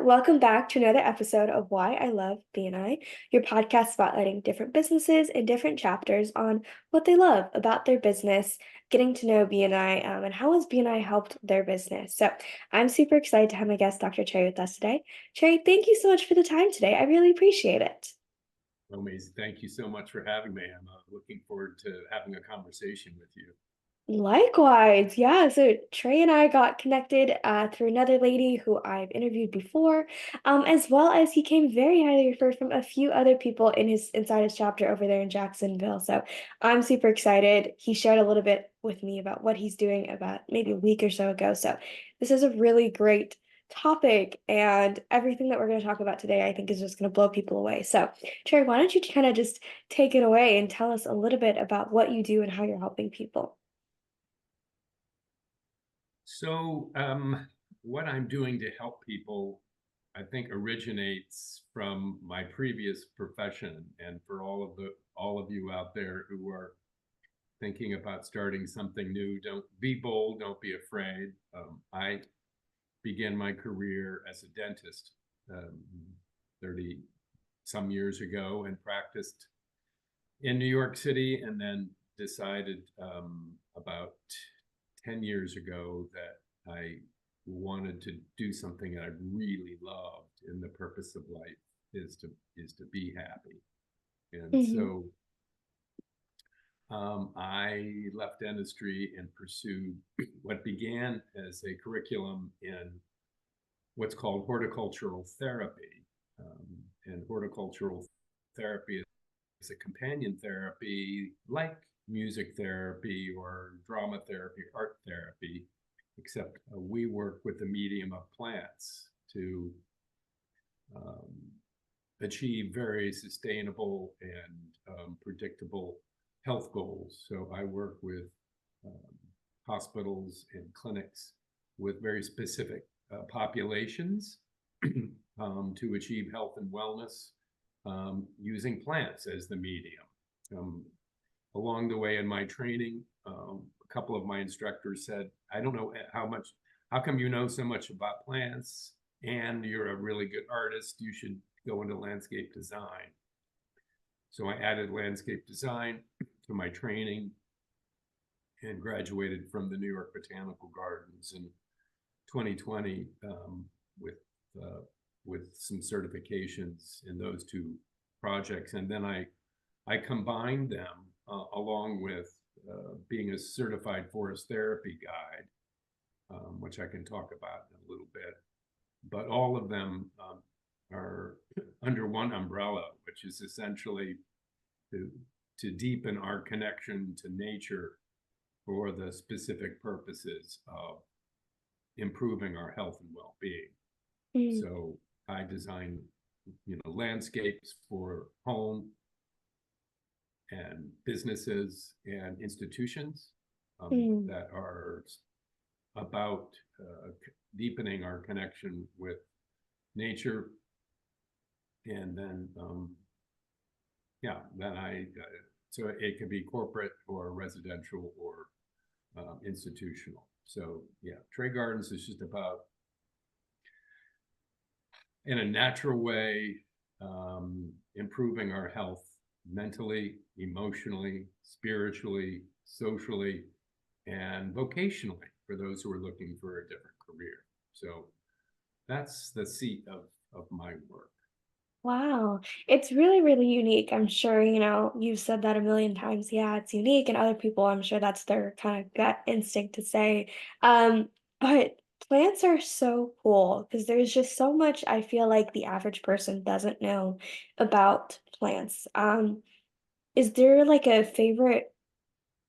welcome back to another episode of Why I Love BNI, your podcast spotlighting different businesses and different chapters on what they love about their business, getting to know BNI, and how has BNI helped their business. So I'm super excited to have my guest, Dr. Trey, with us today. Trey, thank you so much for the time today. I really appreciate it. Well, Macy, thank you so much for having me. I'm looking forward to having a conversation with you. Likewise, yeah. So Trey and I got connected through another lady who I've interviewed before, as well as he came very highly referred from a few other people inside his chapter over there in Jacksonville. So I'm super excited. He shared a little bit with me about what he's doing about maybe a week or so ago. So this is a really great topic, and everything that we're going to talk about today, I think, is just going to blow people away. So Trey, why don't you kind of just take it away and tell us a little bit about what you do and how you're helping people? So, what I'm doing to help people, I think, originates from my previous profession. And for all of you out there who are thinking about starting something new, don't be bold, don't be afraid. I began my career as a dentist 30 some years ago and practiced in New York City, and then decided about 10 years ago that I wanted to do something that I really loved, and the purpose of life is to be happy. And Mhm. so I left dentistry and pursued what began as a curriculum in what's called horticultural therapy. And horticultural therapy is a companion therapy like music therapy or drama therapy, art therapy, except we work with the medium of plants to um, achieve very sustainable and predictable health goals. So I work with um, hospitals and clinics with very specific populations to achieve health and wellness using plants as the medium. Um, Along the way in my training, a couple of my instructors said, I don't know how come you know so much about plants and you're a really good artist, you should go into landscape design. So I added landscape design to my training and graduated from the New York Botanical Gardens in 2020 with uh, with some certifications in those two projects, and then I combined them along with being a certified forest therapy guide, which I can talk about in a little bit. But all of them are under one umbrella, which is essentially to, to deepen our connection to nature for the specific purposes of improving our health and well-being. Mm, So I design, landscapes for home and businesses and institutions mm, that are about deepening our connection with nature. And then, yeah, then so it could be corporate or residential or institutional. So yeah, Trey Gardens is just about, in a natural way, improving our health mentally, emotionally, spiritually, socially, and vocationally for those who are looking for a different career. So that's the seat of my work. wow. It's really, really unique. I'm sure, you've said that a million times. Yeah, it's unique. And other people, I'm sure that's their kind of gut instinct to say. But plants are so cool because there's just so much I feel like the average person doesn't know about plants. Is there like a favorite,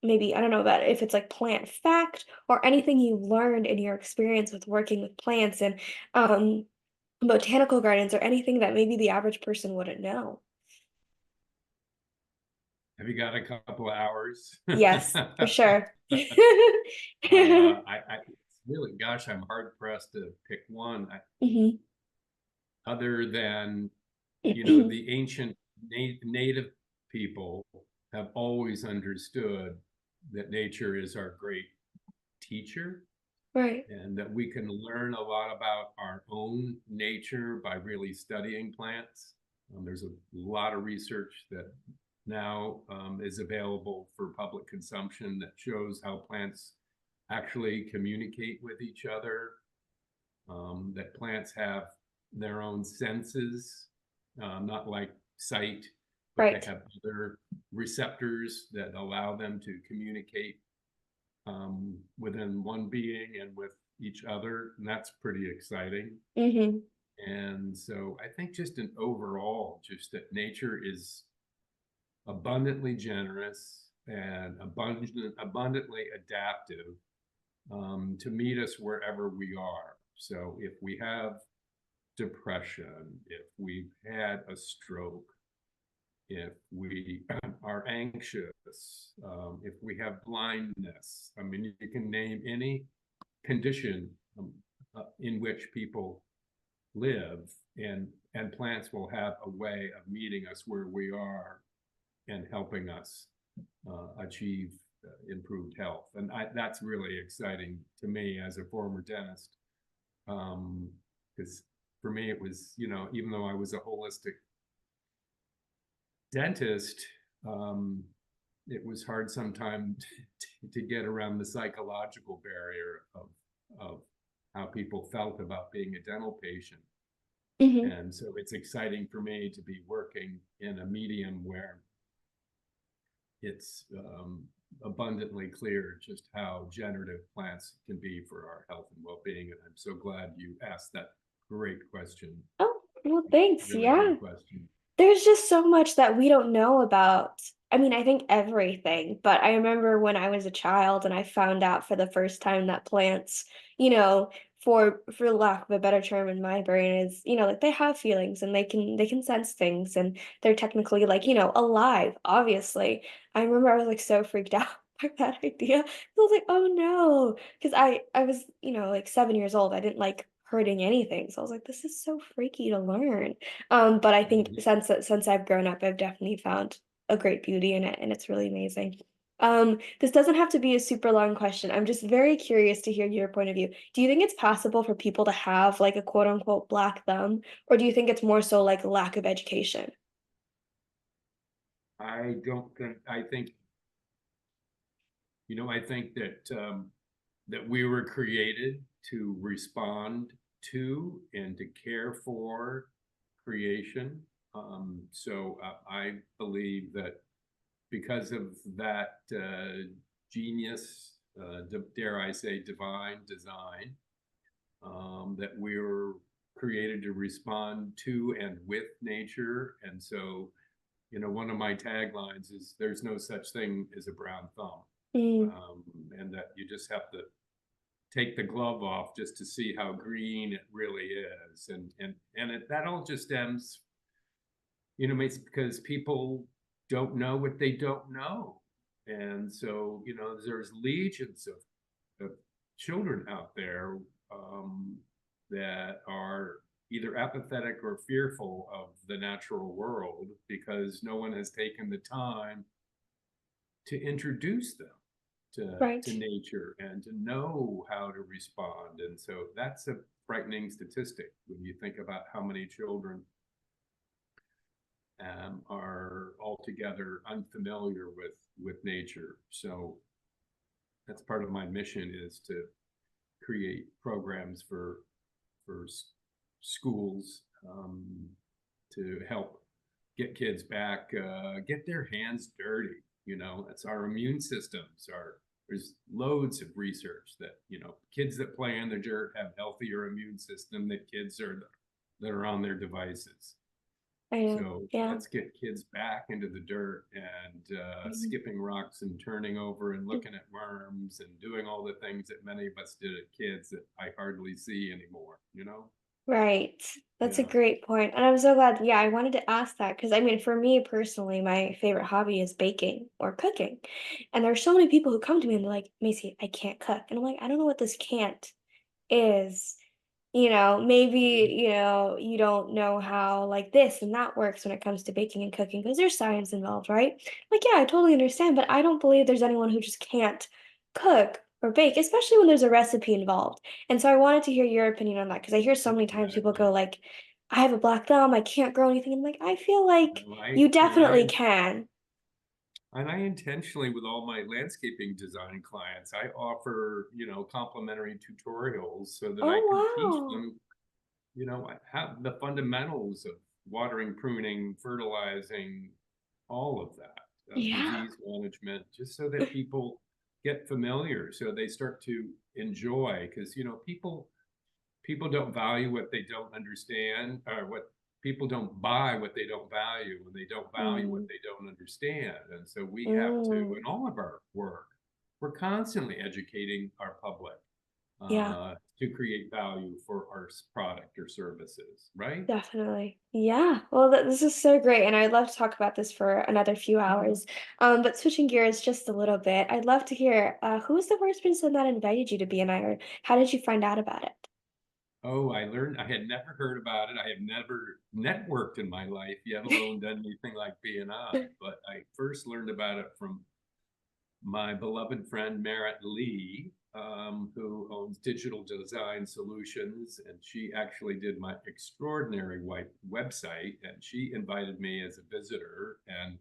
maybe, I don't know about if it's like plant fact or anything you learned in your experience with working with plants and um botanical gardens or anything that maybe the average person wouldn't know? Have you got a couple of hours? Yes, for sure. It's really, gosh, I'm hard pressed to pick one Mhm. other than, the ancient native people have always understood that nature is our great teacher. Right. and that we can learn a lot about our own nature by really studying plants. There's a lot of research that now is available for public consumption that shows how plants actually communicate with each other, that plants have their own senses, not like sight, but they Right. have other receptors that allow them to communicate within one being and with each other. And that's pretty exciting. Mhm. And so I think just an overall, just that nature is abundantly generous and abundantly adaptive to meet us wherever we are. So if we have depression, if we've had a stroke, if we are anxious, if we have blindness, I mean, you can name any condition in which people live, and plants will have a way of meeting us where we are and helping us achieve improved health. And that's really exciting to me as a former dentist, because for me it was, even though I was a holistic dentist, um, it was hard sometimes to get around the psychological barrier of how people felt about being a dental patient. Mhm. And so it's exciting for me to be working in a medium where it's abundantly clear just how generative plants can be for our health and well-being. And I'm so glad you asked that great question. Oh, well, thanks. Really good Yeah. question. There's just so much that we don't know about. I mean, I think everything, but I remember when I was a child and I found out for the first time that plants, you know, for lack of a better term in my brain is, like they have feelings and they can sense things and they're technically like, alive, obviously. I remember I was like so freaked out by that idea. I was like, "Oh no," because I was, like 7 years old. I didn't like hurting anything. So I was like, this is so freaky to learn. But I think Mhm. since I've grown up, I've definitely found a great beauty in it, and it's really amazing. This doesn't have to be a super long question. I'm just very curious to hear your point of view. Do you think it's possible for people to have like a quote unquote black thumb, or do you think it's more so like lack of education? I don't think, I think that we were created to respond to and to care for creation. So I believe that because of that genius, dare I say, divine design, that we were created to respond to and with nature. And so, one of my taglines is there's no such thing as a brown thumb. Mm, Um, and that you just have to take the glove off just to see how green it really is. That all just stems, it's because people don't know what they don't know. And so, there's legions of children out there that are either apathetic or fearful of the natural world because no one has taken the time to introduce them to right. nature and to know how to respond. And so that's a frightening statistic when you think about how many children are altogether unfamiliar with nature. So that's part of my mission is to create programs for schools to help get kids back, get their hands dirty. It's our immune systems. There's loads of research that kids that play in the dirt have healthier immune system than kids that are on their devices. I know. So Yeah. let's get kids back into the dirt and Mhm. skipping rocks and turning over and looking at worms and doing all the things that many of us did as kids that I hardly see anymore. Right. That's a Yeah. great point, and I'm so glad I wanted to ask that because I mean, for me personally, my favorite hobby is baking or cooking, and there's so many people who come to me and they're like, "Macy, I can't cook," and I'm like, "I don't know what this can't is." Maybe, you don't know how like this and that works when it comes to baking and cooking because there's science involved, right? Like, yeah, I totally understand, but I don't believe there's anyone who just can't cook or bake, especially when there's a recipe involved. And so I wanted to hear your opinion on that because I hear so many times people go Exactly. like, I have a black thumb, I can't grow anything. I'm like, I feel like Right. you definitely can. And I intentionally, with all my landscaping design clients, I offer, complimentary tutorials so that I can teach Oh, wow. them, how the fundamentals of watering, pruning, fertilizing, all of that, Yeah. disease management, just so that people get familiar, so they start to enjoy. Because, people don't value what they don't understand, or what people don't buy what they don't value, and they don't value what Mm, they don't understand. And so we have to, mm, in all of our work, we're constantly educating our public yeah. to create value for our product or services, right? Definitely. Yeah. Well, this is so great, and I'd love to talk about this for another few hours. But switching gears just a little bit, I'd love to hear who was the first person that invited you to BNI, or how did you find out about it? Oh, I had never heard about it. I have never networked in my life, yet alone done anything like BNI. But I first learned about it from my beloved friend Merritt Lee, who owns Digital Design Solutions, and she actually did my extraordinary website, and she invited me as a visitor, and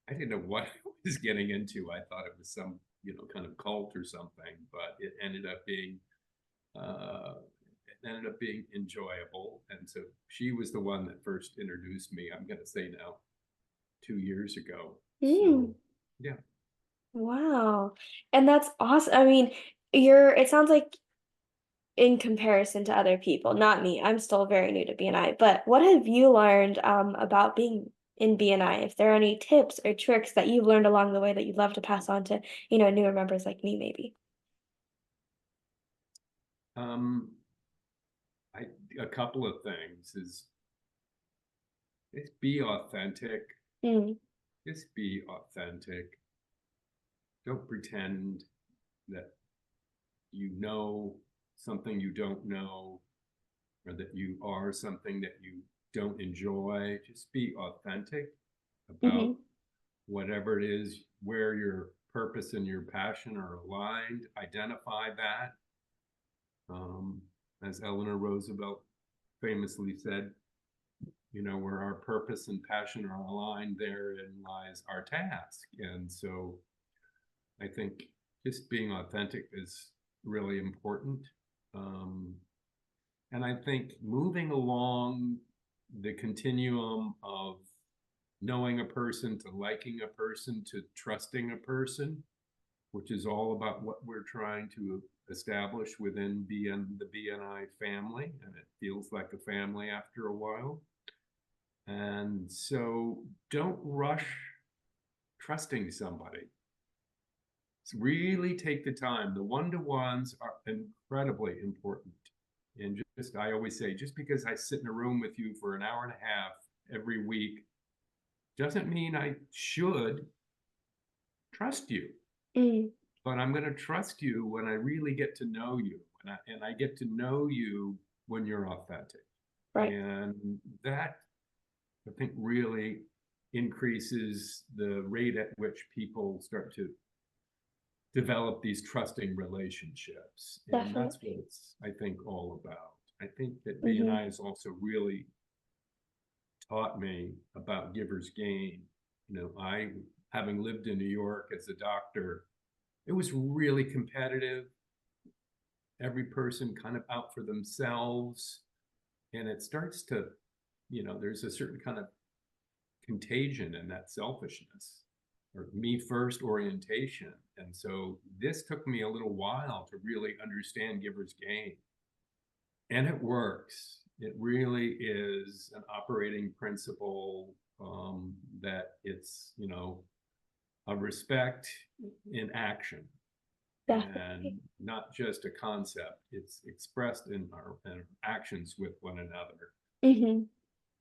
I didn't know what I was getting into. I thought it was some, kind of cult or something, but uh, it ended up being enjoyable, and so she was the one that first introduced me. I'm going to say now 2 years ago. Mm, So, yeah. wow. And that's awesome. I mean, it sounds like in comparison to other people, not me. I'm still very new to BNI, but what have you learned about being in BNI? If there are any tips or tricks that you've learned along the way that you'd love to pass on to, newer members like me, maybe. Um, I A couple of things is be authentic. Mm, Just be authentic. Don't pretend that you know something you don't know, or that you are something that you don't enjoy. Just be authentic about mm-hmm, whatever it is, where your purpose and your passion are aligned. Identify that. Um, as Eleanor Roosevelt famously said, where our purpose and passion are aligned, therein lies our task. And so I think just being authentic is really important. Um, and I think moving along the continuum of knowing a person to liking a person to trusting a person, which is all about what we're trying to establish within the BNI family. And it feels like a family after a while. And so don't rush trusting somebody. Really take the time. The one-to-ones are incredibly important. And just, I always say, just because I sit in a room with you for an hour and a half every week doesn't mean I should trust you. mm, But I'm going to trust you when I really get to know you. And I get to know you when you're authentic. right. And that, I think, really increases the rate at which people start to develop these trusting relationships. And that's what Definitely. it's, I think, all about. I think that Mm-hmm, BNI has also really taught me about giver's gain. I, having lived in New York as a doctor, it was really competitive. Every person kind of out for themselves. And it starts to, there's a certain kind of contagion in that selfishness, or me first orientation. And so this took me a little while to really understand giver's gain. And it works. It really is an operating principle, that it's, a respect in action, and definitely. not just a concept. It's expressed in our actions with one another. Mm-hmm,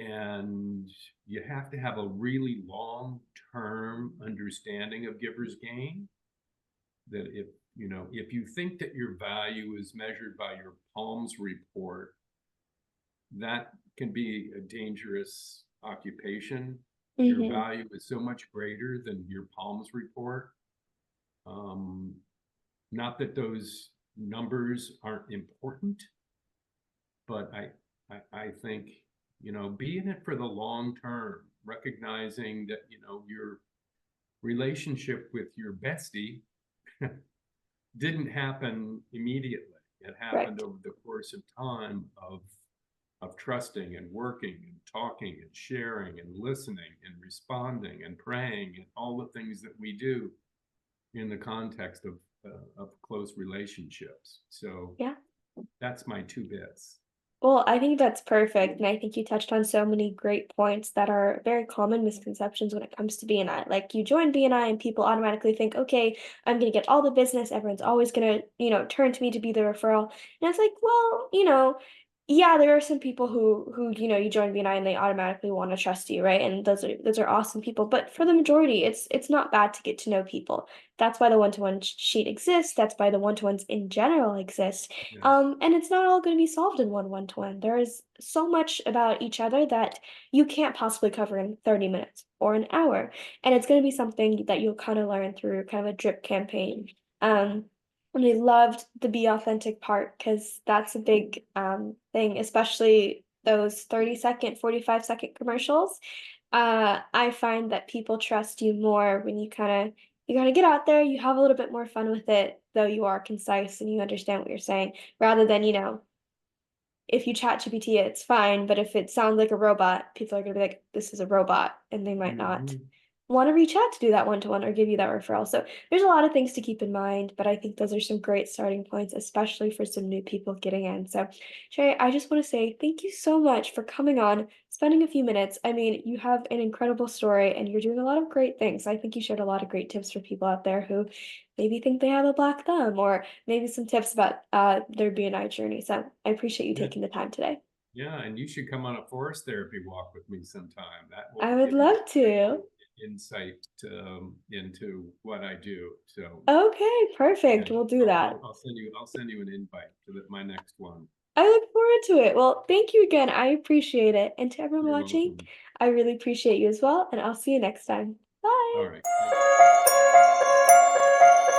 And you have to have a really long-term understanding of giver's gain. That if you think that your value is measured by your palms report, that can be a dangerous occupation. Your mm-hmm, value is so much greater than your palms report. Um, not that those numbers aren't important, but I think, be in it for the long term, recognizing that, your relationship with your bestie didn't happen immediately. It happened Right. over the course of time of trusting and working and talking and sharing and listening and responding and praying and all the things that we do in the context of close relationships. So Yeah. that's my two bits. Well, I think that's perfect, and I think you touched on so many great points that are very common misconceptions when it comes to BNI. Like you join BNI and people automatically think, okay, I'm gonna get all the business, everyone's always gonna, turn to me to be the referral. And it's like, well, yeah, there are some people who, you join BNI and they automatically want to trust you, right? And those are awesome people. But for the majority, it's not bad to get to know people. That's why the one-to-one sheet exists. That's why the one-to-ones in general exist. Yes. And it's not all going to be solved in one-to-one. There is so much about each other that you can't possibly cover in 30 minutes or an hour. And it's going to be something that you'll kind of learn through kind of a drip campaign. Um, and I loved the be authentic part because that's a big thing, especially those 30-second, 45-second commercials. I find that people trust you more when you gotta get out there, you have a little bit more fun with it, though you are concise and you understand what you're saying, rather than, if you chat GPT it, it's fine, but if it sounds like a robot, people are gonna be like, "This is a robot," and they might not Mm-hmm. wanna reach out to do that one-to-one or give you that referral. So, there's a lot of things to keep in mind, but I think those are some great starting points, especially for some new people getting in. So, Trey, I just wanna say thank you so much for coming on, spending a few minutes. I mean, you have an incredible story and you're doing a lot of great things. I think you shared a lot of great tips for people out there who maybe think they have a black thumb or maybe some tips about, their BNI journey. So, I appreciate you Yeah. taking the time today. Yeah, and you should come on a forest therapy walk with me sometime. That will I would give you love great to. insight into what I do. So, Okay, yeah, perfect. We'll do that. I'll send you an invite to my next one. I look forward to it. Well, thank you again. I appreciate it. And to everyone You're watching, welcome. I really appreciate you as well. And I'll see you next time. All Bye. right. Thanks.